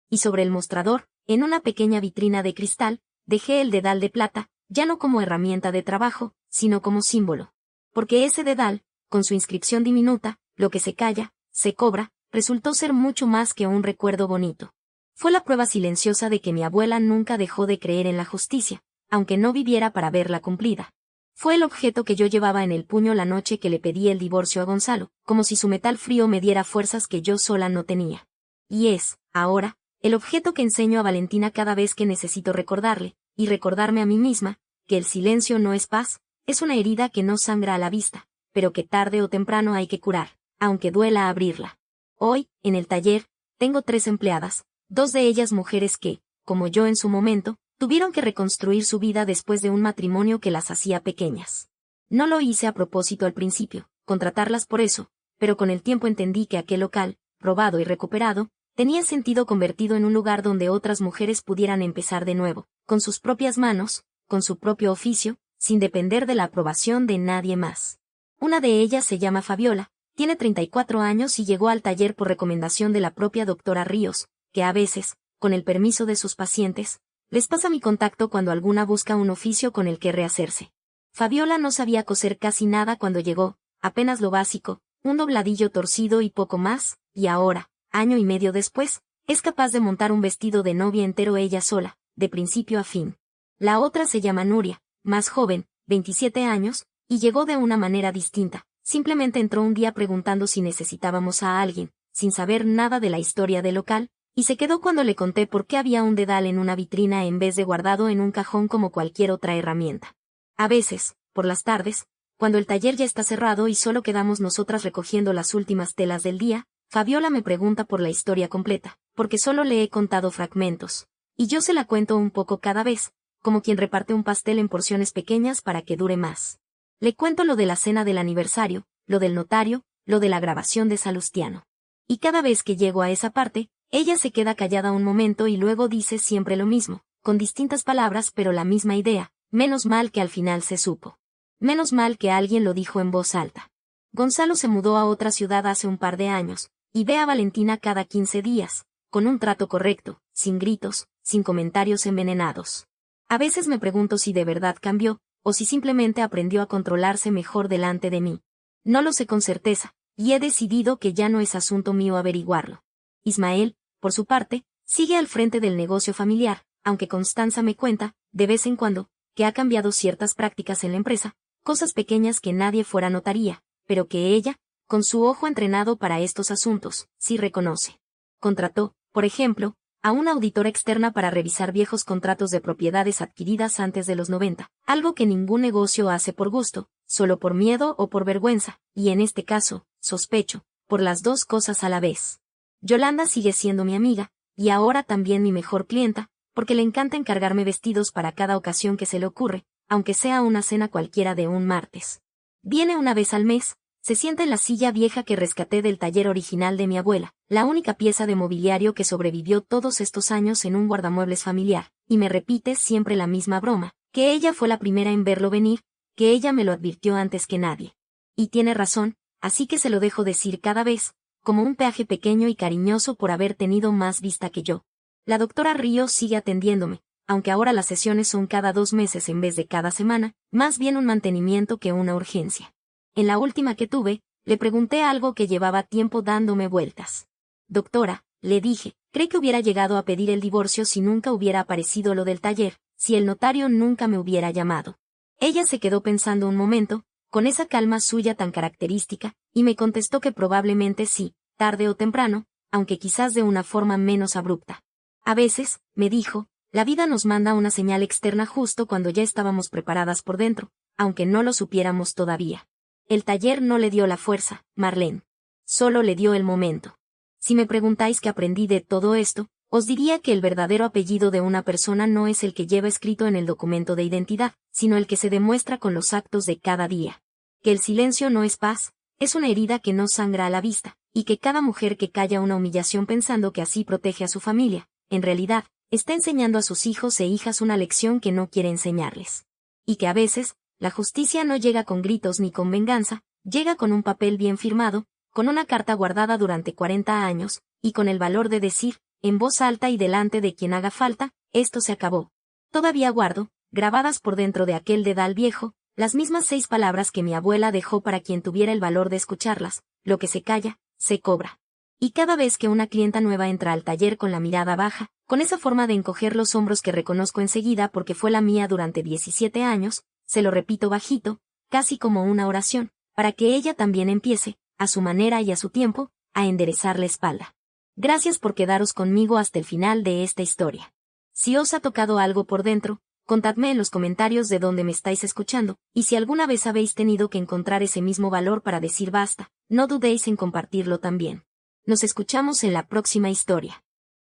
Y sobre el mostrador, en una pequeña vitrina de cristal, dejé el dedal de plata, ya no como herramienta de trabajo, sino como símbolo. Porque ese dedal, con su inscripción diminuta, lo que se calla, se cobra, resultó ser mucho más que un recuerdo bonito. Fue la prueba silenciosa de que mi abuela nunca dejó de creer en la justicia, aunque no viviera para verla cumplida. Fue el objeto que yo llevaba en el puño la noche que le pedí el divorcio a Gonzalo, como si su metal frío me diera fuerzas que yo sola no tenía. Y es, ahora, el objeto que enseño a Valentina cada vez que necesito recordarle, y recordarme a mí misma, que el silencio no es paz, es una herida que no sangra a la vista, pero que tarde o temprano hay que curar, aunque duela abrirla. Hoy, en el taller, tengo 3 empleadas, 2 de ellas mujeres que, como yo en su momento, tuvieron que reconstruir su vida después de un matrimonio que las hacía pequeñas. No lo hice a propósito al principio, contratarlas por eso, pero con el tiempo entendí que aquel local, robado y recuperado, tenía sentido convertido en un lugar donde otras mujeres pudieran empezar de nuevo, con sus propias manos, con su propio oficio, sin depender de la aprobación de nadie más. Una de ellas se llama Fabiola, tiene 34 años y llegó al taller por recomendación de la propia doctora Ríos, que a veces, con el permiso de sus pacientes, les pasa mi contacto cuando alguna busca un oficio con el que rehacerse. Fabiola no sabía coser casi nada cuando llegó, apenas lo básico, un dobladillo torcido y poco más, y ahora, año y medio después, es capaz de montar un vestido de novia entero ella sola, de principio a fin. La otra se llama Nuria, más joven, 27 años, y llegó de una manera distinta, simplemente entró un día preguntando si necesitábamos a alguien, sin saber nada de la historia del local, y se quedó cuando le conté por qué había un dedal en una vitrina en vez de guardado en un cajón como cualquier otra herramienta. A veces, por las tardes, cuando el taller ya está cerrado y solo quedamos nosotras recogiendo las últimas telas del día, Fabiola me pregunta por la historia completa, porque solo le he contado fragmentos, y yo se la cuento un poco cada vez, como quien reparte un pastel en porciones pequeñas para que dure más. Le cuento lo de la cena del aniversario, lo del notario, lo de la grabación de Salustiano. Y cada vez que llego a esa parte, ella se queda callada un momento y luego dice siempre lo mismo, con distintas palabras pero la misma idea, menos mal que al final se supo. Menos mal que alguien lo dijo en voz alta. Gonzalo se mudó a otra ciudad hace un par de años, y ve a Valentina cada 15 días, con un trato correcto, sin gritos, sin comentarios envenenados. A veces me pregunto si de verdad cambió, o si simplemente aprendió a controlarse mejor delante de mí. No lo sé con certeza, y he decidido que ya no es asunto mío averiguarlo. Ismael, por su parte, sigue al frente del negocio familiar, aunque Constanza me cuenta, de vez en cuando, que ha cambiado ciertas prácticas en la empresa, cosas pequeñas que nadie fuera notaría, pero que ella, con su ojo entrenado para estos asuntos, sí reconoce. Contrató, por ejemplo, a una auditora externa para revisar viejos contratos de propiedades adquiridas antes de los 90, algo que ningún negocio hace por gusto, solo por miedo o por vergüenza, y en este caso, sospecho, por las dos cosas a la vez. Yolanda sigue siendo mi amiga, y ahora también mi mejor clienta, porque le encanta encargarme vestidos para cada ocasión que se le ocurre, aunque sea una cena cualquiera de un martes. Viene una vez al mes, se sienta en la silla vieja que rescaté del taller original de mi abuela, la única pieza de mobiliario que sobrevivió todos estos años en un guardamuebles familiar, y me repite siempre la misma broma, que ella fue la primera en verlo venir, que ella me lo advirtió antes que nadie. Y tiene razón, así que se lo dejo decir cada vez, como un peaje pequeño y cariñoso por haber tenido más vista que yo. La doctora Ríos sigue atendiéndome, aunque ahora las sesiones son cada 2 meses en vez de cada semana, más bien un mantenimiento que una urgencia. En la última que tuve, le pregunté algo que llevaba tiempo dándome vueltas. Doctora, le dije, ¿cree que hubiera llegado a pedir el divorcio si nunca hubiera aparecido lo del taller, si el notario nunca me hubiera llamado? Ella se quedó pensando un momento, con esa calma suya tan característica, y me contestó que probablemente sí, tarde o temprano, aunque quizás de una forma menos abrupta. A veces, me dijo, la vida nos manda una señal externa justo cuando ya estábamos preparadas por dentro, aunque no lo supiéramos todavía. El taller no le dio la fuerza, Marlene. Solo le dio el momento. Si me preguntáis qué aprendí de todo esto, os diría que el verdadero apellido de una persona no es el que lleva escrito en el documento de identidad, sino el que se demuestra con los actos de cada día. Que el silencio no es paz, es una herida que no sangra a la vista, y que cada mujer que calla una humillación pensando que así protege a su familia, en realidad, está enseñando a sus hijos e hijas una lección que no quiere enseñarles. Y que a veces, la justicia no llega con gritos ni con venganza, llega con un papel bien firmado, con una carta guardada durante 40 años, y con el valor de decir, en voz alta y delante de quien haga falta, esto se acabó. Todavía guardo, grabadas por dentro de aquel dedal viejo, las mismas 6 palabras que mi abuela dejó para quien tuviera el valor de escucharlas: lo que se calla, se cobra. Y cada vez que una clienta nueva entra al taller con la mirada baja, con esa forma de encoger los hombros que reconozco enseguida porque fue la mía durante 17 años, se lo repito bajito, casi como una oración, para que ella también empiece, a su manera y a su tiempo, a enderezar la espalda. Gracias por quedaros conmigo hasta el final de esta historia. Si os ha tocado algo por dentro, contadme en los comentarios de dónde me estáis escuchando, y si alguna vez habéis tenido que encontrar ese mismo valor para decir basta, no dudéis en compartirlo también. Nos escuchamos en la próxima historia.